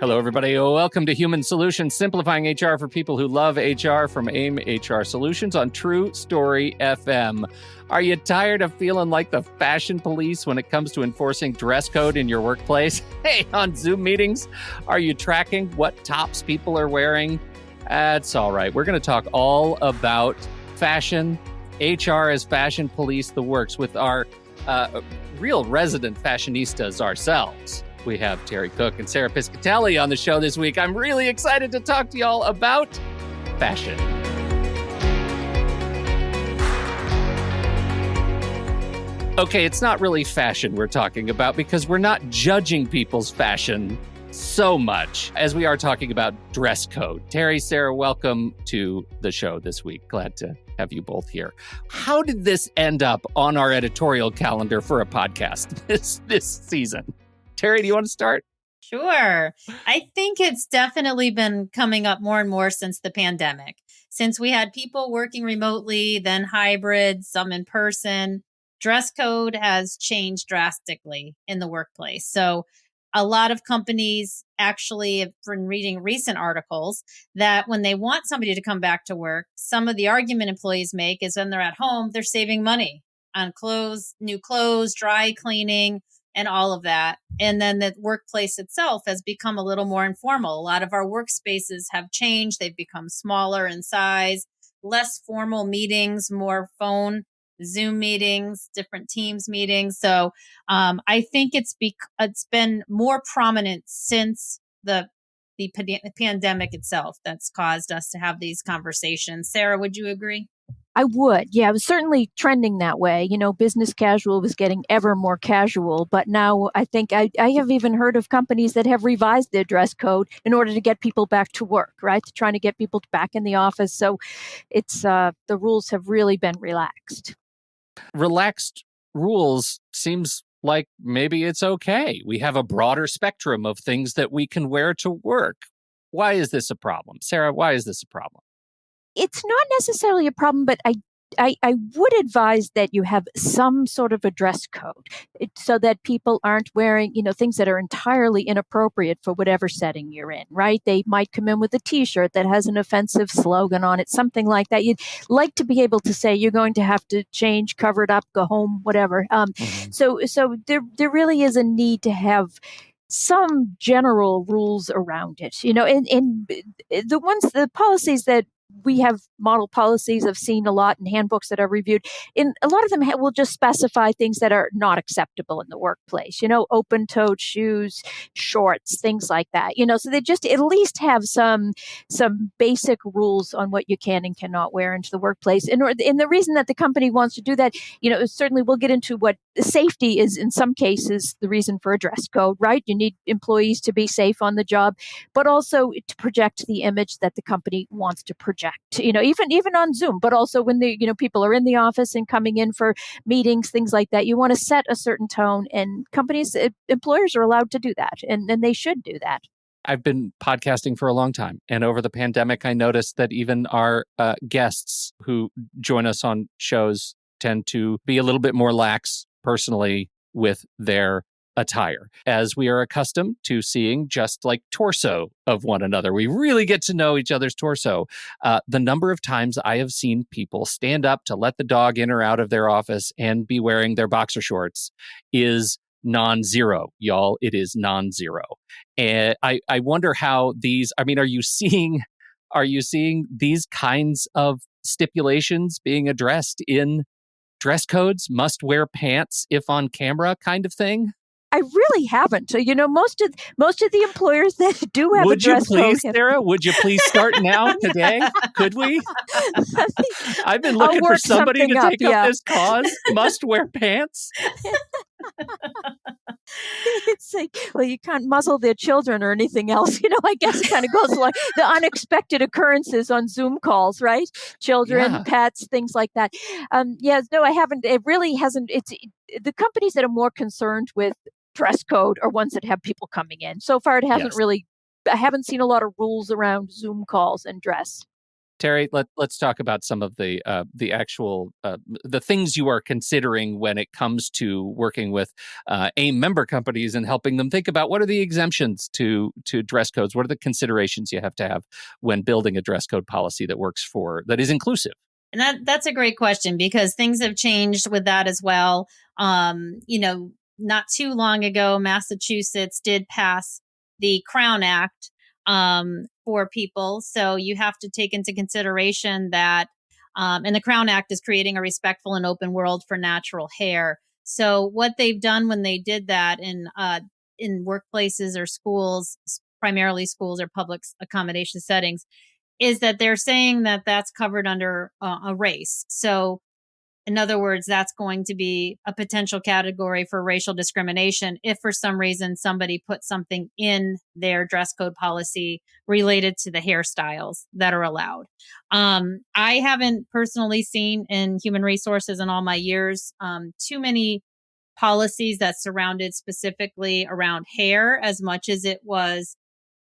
Hello, everybody. Welcome to Human Solutions, simplifying HR for people who love HR from AIM HR Solutions on True Story FM. Are you tired of feeling like the fashion police when it comes to enforcing dress code in your workplace? Hey, on Zoom meetings, are you tracking what tops people are wearing? That's all right. We're going to talk all about fashion, HR as fashion police, the works, with our real resident fashionistas ourselves. We have Cook and Sarah Piscatelli on the show this week. I'm really excited to talk to y'all about fashion. Okay, it's not really fashion we're talking about because we're not judging people's fashion so much as we are talking about dress code. Terry, Sarah, welcome to the show this week. Glad to have you both here. How did this end up on our editorial calendar for a podcast this season? Terry, do you want to start? Sure. I think it's definitely been coming up more and more since the pandemic. Since we had people working remotely, then hybrid, some in person, dress code has changed drastically in the workplace. So a lot of companies actually have been reading recent articles that when they want somebody to come back to work, some of the argument employees make is when they're at home, they're saving money on clothes, new clothes, dry cleaning, and all of that. And then the workplace itself has become a little more informal. A lot of our workspaces have changed. They've become smaller in size, less formal meetings, more phone, Zoom meetings, different Teams meetings. So I think it's been more prominent since the pandemic itself that's caused us to have these conversations. Sarah, would you agree? I would. Yeah, it was certainly trending that way. You know, business casual was getting ever more casual. But now I think I have even heard of companies that have revised their dress code in order to get people back to work, right? Trying to get people back in the office. So it's the rules have really been relaxed. Relaxed rules seems like maybe it's okay. We have a broader spectrum of things that we can wear to work. Why is this a problem? Sarah, why is this a problem? It's not necessarily a problem, but I would advise that you have some sort of a dress code so that people aren't wearing, things that are entirely inappropriate for whatever setting you're in, right? They might come in with a T-shirt that has an offensive slogan on it, something like that. You'd like to be able to say you're going to have to change, cover it up, go home, whatever. So there really is a need to have some general rules around it, and the policies that we have model policies I've seen a lot in handbooks that I've reviewed. In a lot of them will just specify things that are not acceptable in the workplace, open-toed shoes, shorts, things like that, so they just at least have some basic rules on what you can and cannot wear into the workplace. And the reason that the company wants to do that, certainly we'll get into what safety is in some cases the reason for a dress code, right? You need employees to be safe on the job, but also to project the image that the company wants to project, even on Zoom, but also when people are in the office and coming in for meetings, things like that. You want to set a certain tone, and employers are allowed to do that, and they should do that. I've been podcasting for a long time, and over the pandemic, I noticed that even our guests who join us on shows tend to be a little bit more lax personally with their attire, as we are accustomed to seeing just like torso of one another. We really get to know each other's torso. The number of times I have seen people stand up to let the dog in or out of their office and be wearing their boxer shorts is non-zero, y'all. It is non-zero. And I wonder how these, are you seeing these kinds of stipulations being addressed in dress codes, must wear pants if on camera kind of thing? I really haven't. So, most of the employers that do have a dress code. Would you please, Sarah? Would you please start now today? Could we? I've been looking for somebody to take up this cause. Must wear pants. It's like, well, you can't muzzle their children or anything else. I guess it kind of goes like the unexpected occurrences on Zoom calls, right? Children, pets, things like that. No, I haven't. It really hasn't. It's the companies that are more concerned with dress code are ones that have people coming in. So far, it hasn't really. I haven't seen a lot of rules around Zoom calls and dress. Terry, let's talk about some of the actual the things you are considering when it comes to working with AIM member companies and helping them think about what are the exemptions to dress codes. What are the considerations you have to have when building a dress code policy that is inclusive? And that's a great question because things have changed with that as well. Not too long ago, Massachusetts did pass the Crown Act for people. So you have to take into consideration that, and the Crown Act is creating a respectful and open world for natural hair. So what they've done when they did that in workplaces or schools, primarily schools or public accommodation settings, is that they're saying that that's covered under a race. So, in other words, that's going to be a potential category for racial discrimination if for some reason somebody put something in their dress code policy related to the hairstyles that are allowed. I haven't personally seen in human resources in all my years too many policies that surrounded specifically around hair as much as it was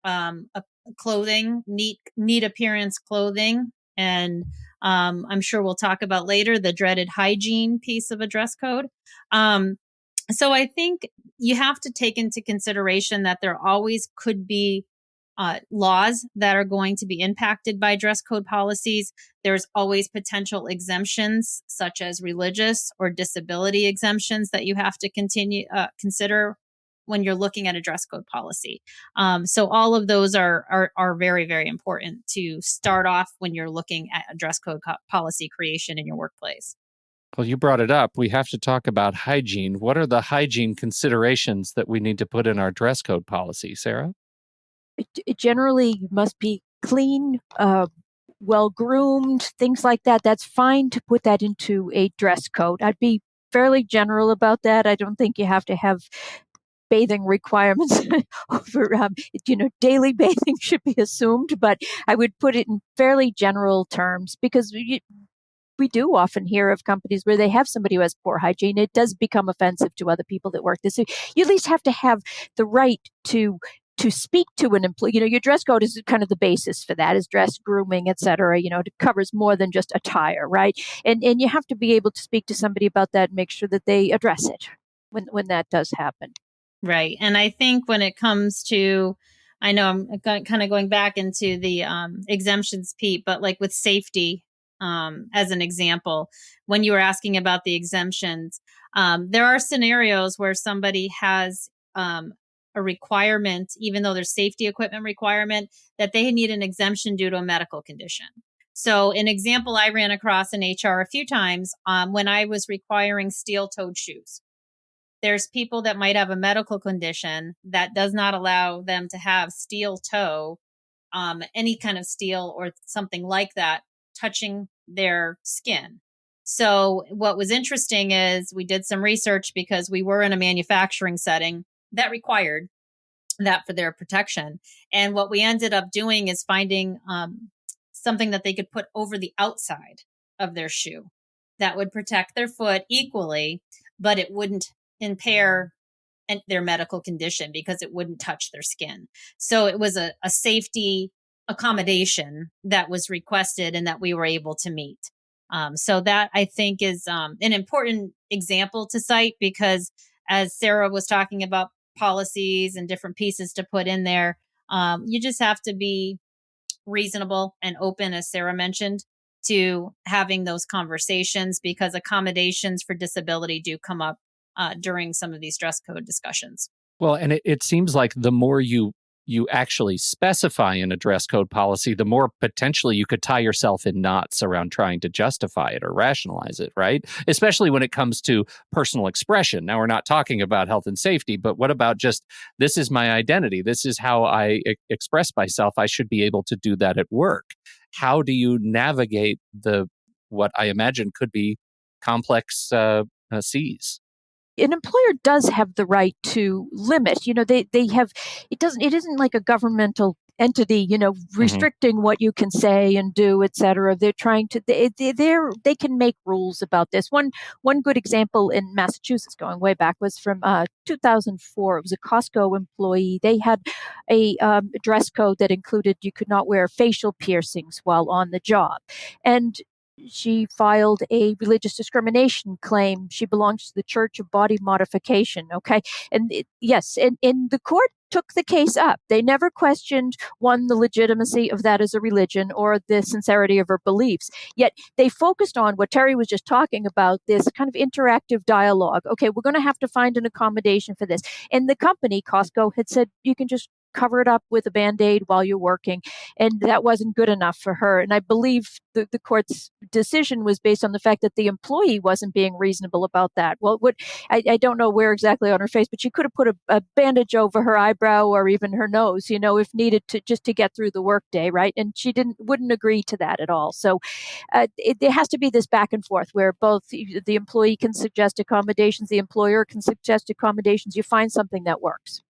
a clothing, neat appearance clothing. And I'm sure we'll talk about later the dreaded hygiene piece of a dress code. So I think you have to take into consideration that there always could be laws that are going to be impacted by dress code policies. There's always potential exemptions, such as religious or disability exemptions, that you have to consider when you're looking at a dress code policy. So all of those are very, very important to start off when you're looking at a dress code policy creation in your workplace. Well, you brought it up. We have to talk about hygiene. What are the hygiene considerations that we need to put in our dress code policy, Sarah? It generally must be clean, well groomed, things like that. That's fine to put that into a dress code. I'd be fairly general about that. I don't think you have to have bathing requirements over, daily bathing should be assumed, but I would put it in fairly general terms because we do often hear of companies where they have somebody who has poor hygiene. It does become offensive to other people that work there. So you at least have to have the right to speak to an employee. Your dress code is kind of the basis for that, is dress, grooming, et cetera. It covers more than just attire, right? And you have to be able to speak to somebody about that and make sure that they address it when that does happen. Right. And I think when it comes to, I know I'm kind of going back into the exemptions, Pete, but like with safety, as an example, when you were asking about the exemptions, there are scenarios where somebody has a requirement, even though there's safety equipment requirement, that they need an exemption due to a medical condition. So an example I ran across in HR a few times when I was requiring steel-toed shoes. There's people that might have a medical condition that does not allow them to have steel toe, any kind of steel or something like that touching their skin. So what was interesting is we did some research because we were in a manufacturing setting that required that for their protection. And what we ended up doing is finding something that they could put over the outside of their shoe that would protect their foot equally, but it wouldn't impair their medical condition because it wouldn't touch their skin. So it was a safety accommodation that was requested and that we were able to meet. So that I think is an important example to cite because as Sarah was talking about policies and different pieces to put in there, you just have to be reasonable and open, as Sarah mentioned, to having those conversations because accommodations for disability do come up during some of these dress code discussions. Well, and it seems like the more you actually specify in a dress code policy, the more potentially you could tie yourself in knots around trying to justify it or rationalize it, right? Especially when it comes to personal expression. Now, we're not talking about health and safety, but what about just this is my identity? This is how I express myself. I should be able to do that at work. How do you navigate what I imagine could be complex seas? An employer does have the right to limit. They have, it isn't like a governmental entity, restricting what you can say and do, et cetera. They're trying to, they can make rules about this. One good example in Massachusetts, going way back, was from 2004. It was a Costco employee. They had a dress code that included you could not wear facial piercings while on the job. And she filed a religious discrimination claim. She belongs to the Church of Body Modification. Okay. And yes, and the court took the case up. They never questioned, one, the legitimacy of that as a religion or the sincerity of her beliefs. Yet they focused on what Terry was just talking about, this kind of interactive dialogue. Okay, we're going to have to find an accommodation for this. And the company, Costco, had said, you can just cover it up with a Band-Aid while you're working. And that wasn't good enough for her. And I believe the court's decision was based on the fact that the employee wasn't being reasonable about that. Well, I don't know where exactly on her face, but she could have put a bandage over her eyebrow or even her nose, if needed, to just to get through the workday, right? And she wouldn't agree to that at all. So there has to be this back and forth where both the employee can suggest accommodations, the employer can suggest accommodations. You find something that works.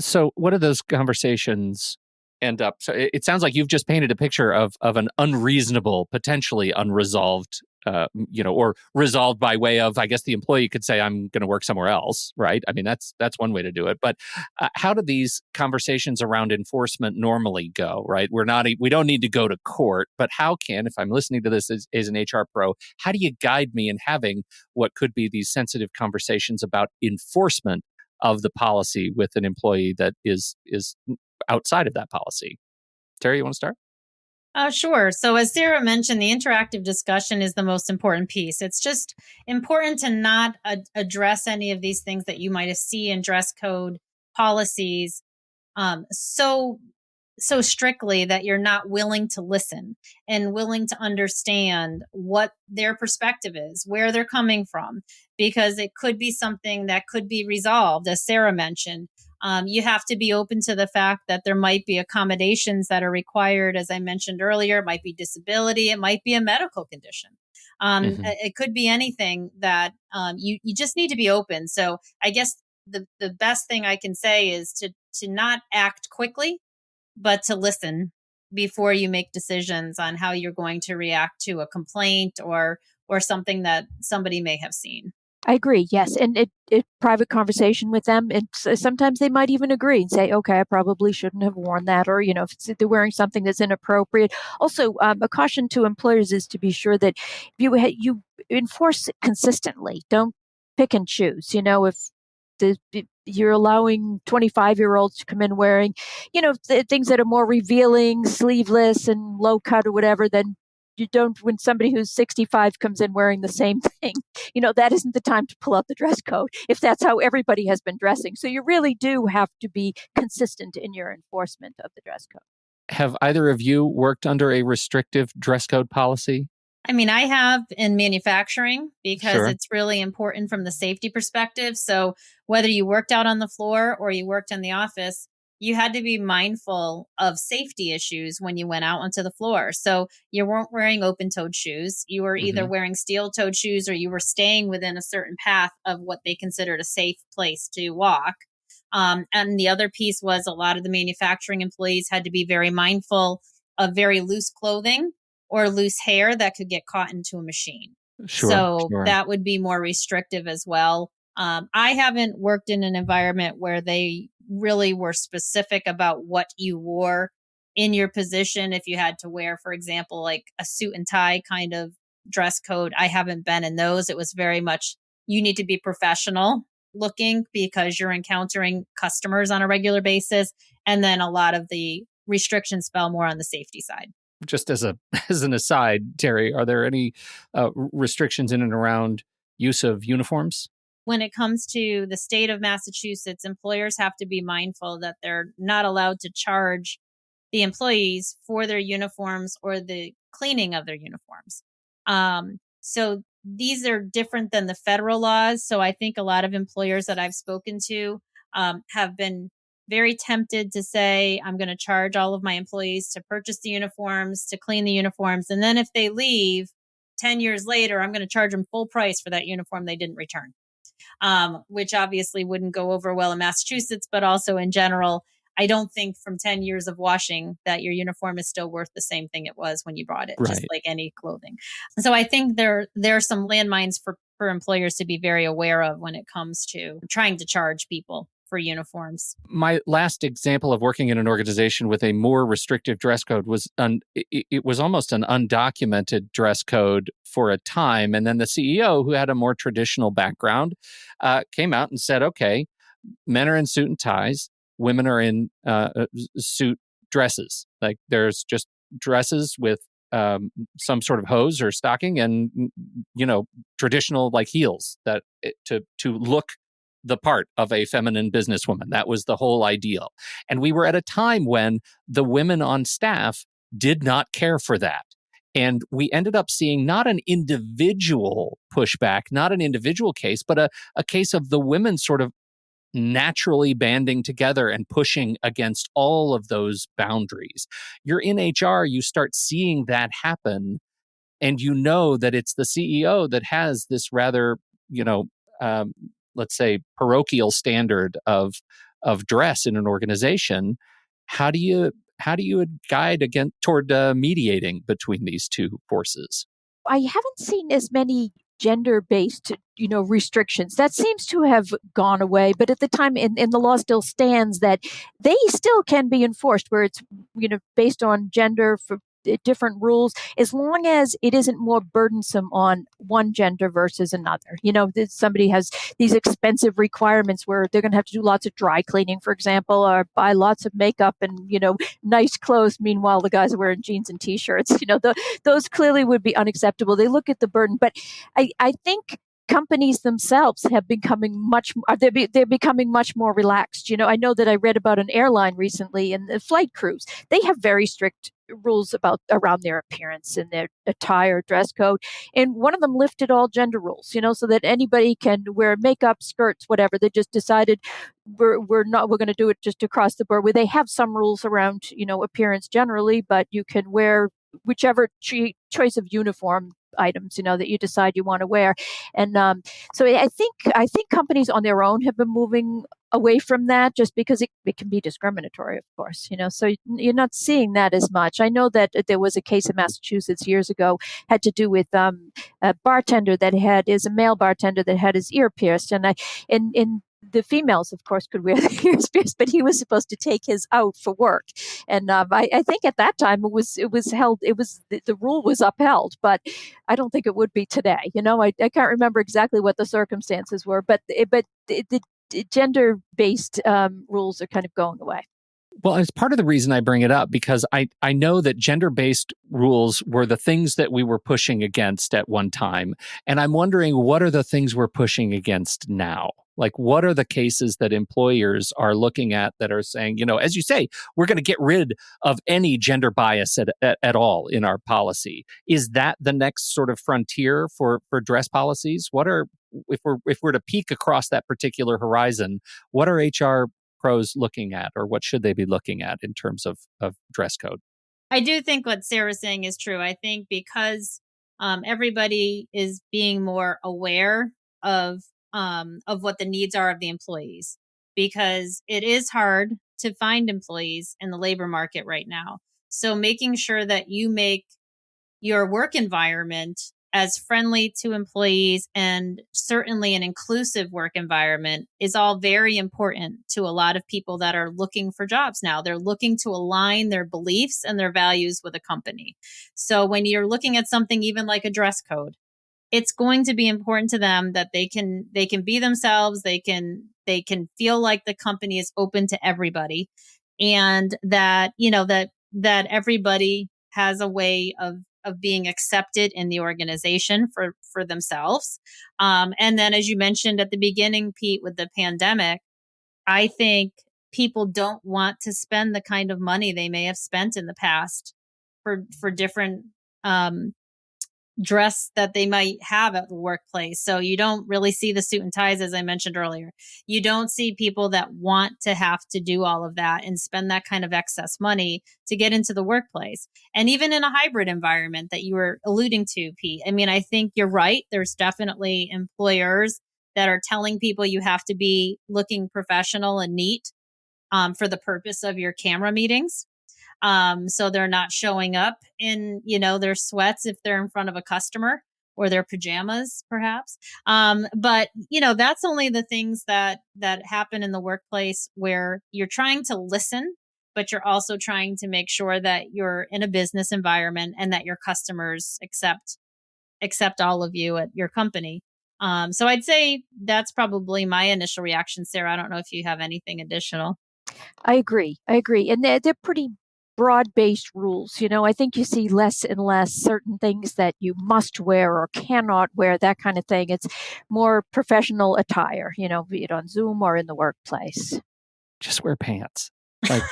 So what do those conversations end up? So it sounds like you've just painted a picture of an unreasonable, potentially unresolved, or resolved by way of, I guess the employee could say, I'm going to work somewhere else, right? I mean, that's one way to do it. But how do these conversations around enforcement normally go, right? We don't need to go to court, but how can, if I'm listening to this as an HR pro, how do you guide me in having what could be these sensitive conversations about enforcement of the policy with an employee that is outside of that policy? Terry, you want to start? Sure. So as Sarah mentioned, the interactive discussion is the most important piece. It's just important to not address any of these things that you might see in dress code policies so strictly that you're not willing to listen and willing to understand what their perspective is, where they're coming from, because it could be something that could be resolved, as Sarah mentioned. You have to be open to the fact that there might be accommodations that are required. As I mentioned earlier, it might be disability, it might be a medical condition. It could be anything that you just need to be open. So I guess the best thing I can say is to not act quickly, but to listen before you make decisions on how you're going to react to a complaint or something that somebody may have seen. I agree. Yes. And private conversation with them. And sometimes they might even agree and say, okay, I probably shouldn't have worn that. Or, if they're wearing something that's inappropriate. Also, a caution to employers is to be sure that you enforce it consistently. Don't pick and choose. If you're allowing 25-year-olds to come in wearing, things that are more revealing, sleeveless and low cut or whatever, then you don't, when somebody who's 65 comes in wearing the same thing, that isn't the time to pull out the dress code if that's how everybody has been dressing. So you really do have to be consistent in your enforcement of the dress code. Have either of you worked under a restrictive dress code policy? I mean, I have in manufacturing because Sure. it's really important from the safety perspective. So whether you worked out on the floor or you worked in the office, you had to be mindful of safety issues when you went out onto the floor. So you weren't wearing open-toed shoes. You were either wearing steel-toed shoes or you were staying within a certain path of what they considered a safe place to walk. And the other piece was a lot of the manufacturing employees had to be very mindful of very loose clothing or loose hair that could get caught into a machine. So that would be more restrictive as well. I haven't worked in an environment where they really were specific about what you wore in your position. If you had to wear, for example, like a suit and tie kind of dress code, I haven't been in those. It was very much, you need to be professional looking because you're encountering customers on a regular basis. And then a lot of the restrictions fell more on the safety side. Just as an aside, Terry, are there any restrictions in and around use of uniforms? When it comes to the state of Massachusetts, employers have to be mindful that they're not allowed to charge the employees for their uniforms or the cleaning of their uniforms. So these are different than the federal laws. So I think a lot of employers that I've spoken to have been very tempted to say, I'm going to charge all of my employees to purchase the uniforms, to clean the uniforms. And then if they leave 10 years later, I'm going to charge them full price for that uniform they didn't return, which obviously wouldn't go over well in Massachusetts, but also in general. I don't think from 10 years of washing that your uniform is still worth the same thing it was when you bought it, just Right. like any clothing. So I think there are some landmines for employers to be very aware of when it comes to trying to charge people for uniforms. My last example of working in an organization with a more restrictive dress code was it was almost an undocumented dress code for a time, and then the CEO, who had a more traditional background, came out and said, "Okay, men are in suit and ties, women are in suit dresses. Like there's just dresses with some sort of hose or stocking, and traditional like heels to look the part of a feminine businesswoman. That was the whole ideal. And we were at a time when the women on staff did not care for that. And we ended up seeing not an individual pushback, not an individual case, but a case of the women sort of naturally banding together and pushing against all of those boundaries. You're in HR, you start seeing that happen, and you know that it's the CEO that has this rather, um, let's say, parochial standard of dress in an organization. How do you guide again toward mediating between these two forces? I haven't seen as many gender-based, restrictions. That seems to have gone away. But at the time, in the law still stands that they still can be enforced, where it's based on gender for different rules, as long as it isn't more burdensome on one gender versus another. That somebody has these expensive requirements where they're going to have to do lots of dry cleaning, for example, or buy lots of makeup and nice clothes. Meanwhile, the guys are wearing jeans and t-shirts. Those clearly would be unacceptable. They look at the burden, but I think companies themselves have becoming they're becoming much more relaxed. I know that I read about an airline recently, and the flight crews, they have very strict rules around their appearance and their attire, dress code. And one of them lifted all gender rules, so that anybody can wear makeup, skirts, whatever. They just decided we're going to do it just across the board, where they have some rules around, appearance generally, but you can wear whichever choice of uniform items that you decide you want to wear. And so I think companies on their own have been moving away from that, just because it can be discriminatory, of course. So you're not seeing that as much. I know that there was a case in Massachusetts years ago, had to do with a bartender that is a male bartender that had his ear pierced, and the females, of course, could wear the ears pierced, but he was supposed to take his out for work. And I think at that time the rule was upheld, but I don't think it would be today. I can't remember exactly what the circumstances were, but the gender-based rules are kind of going away. Well, it's part of the reason I bring it up, because I know that gender-based rules were the things that we were pushing against at one time. And I'm wondering, what are the things we're pushing against now? Like, what are the cases that employers are looking at that are saying, as you say, we're going to get rid of any gender bias at all in our policy? Is that the next sort of frontier for dress policies? If we're to peek across that particular horizon, what are HR pros looking at, or what should they be looking at in terms of dress code? I do think what Sarah's saying is true. I think because everybody is being more aware of what the needs are of the employees, because it is hard to find employees in the labor market right now. So making sure that you make your work environment as friendly to employees and certainly an inclusive work environment is all very important to a lot of people that are looking for jobs now. They're looking to align their beliefs and their values with a company. So when you're looking at something even like a dress code, it's going to be important to them that they can be themselves. They can feel like the company is open to everybody, and that that everybody has a way of being accepted in the organization for themselves. And then, as you mentioned at the beginning, Pete, with the pandemic, I think people don't want to spend the kind of money they may have spent in the past for different dress that they might have at the workplace. So you don't really see the suit and ties, as I mentioned earlier. You don't see people that want to have to do all of that and spend that kind of excess money to get into the workplace. And even in a hybrid environment that you were alluding to, Pete, I mean, I think you're right. There's definitely employers that are telling people you have to be looking professional and neat. for the purpose of your camera meetings. So they're not showing up in, their sweats if they're in front of a customer, or their pajamas, perhaps. But that's only the things that happen in the workplace where you're trying to listen, but you're also trying to make sure that you're in a business environment and that your customers accept all of you at your company. So I'd say that's probably my initial reaction, Sarah. I don't know if you have anything additional. I agree. And they're pretty broad-based rules. I think you see less and less certain things that you must wear or cannot wear, that kind of thing. It's more professional attire, be it on Zoom or in the workplace. Just wear pants. Like,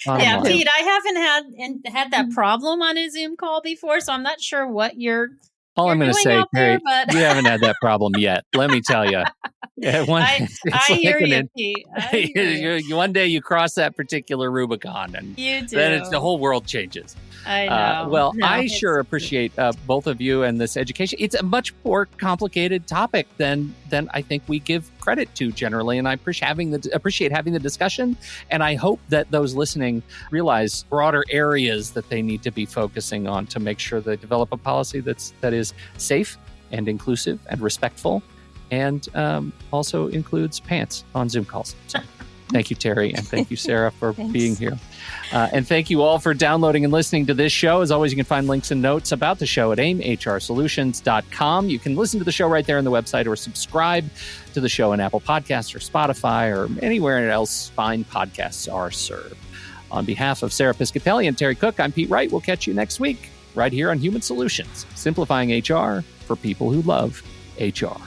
yeah, Pete, I haven't had that problem on a Zoom call before, so I'm not sure what all I'm going to say, Terry, but... you haven't had that problem yet. Let me tell you. Yeah, I hear you, Pete. One day you cross that particular Rubicon, and then the whole world changes. I know. I sure appreciate both of you and this education. It's a much more complicated topic than I think we give credit to generally, and I appreciate having the discussion. And I hope that those listening realize broader areas that they need to be focusing on to make sure they develop a policy that is safe and inclusive and respectful, and also includes pants on Zoom calls. So, thank you, Terry, and thank you, Sarah, for being here. And thank you all for downloading and listening to this show. As always, you can find links and notes about the show at aimhrsolutions.com. You can listen to the show right there on the website, or subscribe to the show in Apple Podcasts or Spotify or anywhere else fine podcasts are served. On behalf of Sarah Piscatelli and Terry Cook, I'm Pete Wright. We'll catch you next week right here on Human Solutions, simplifying HR for people who love HR.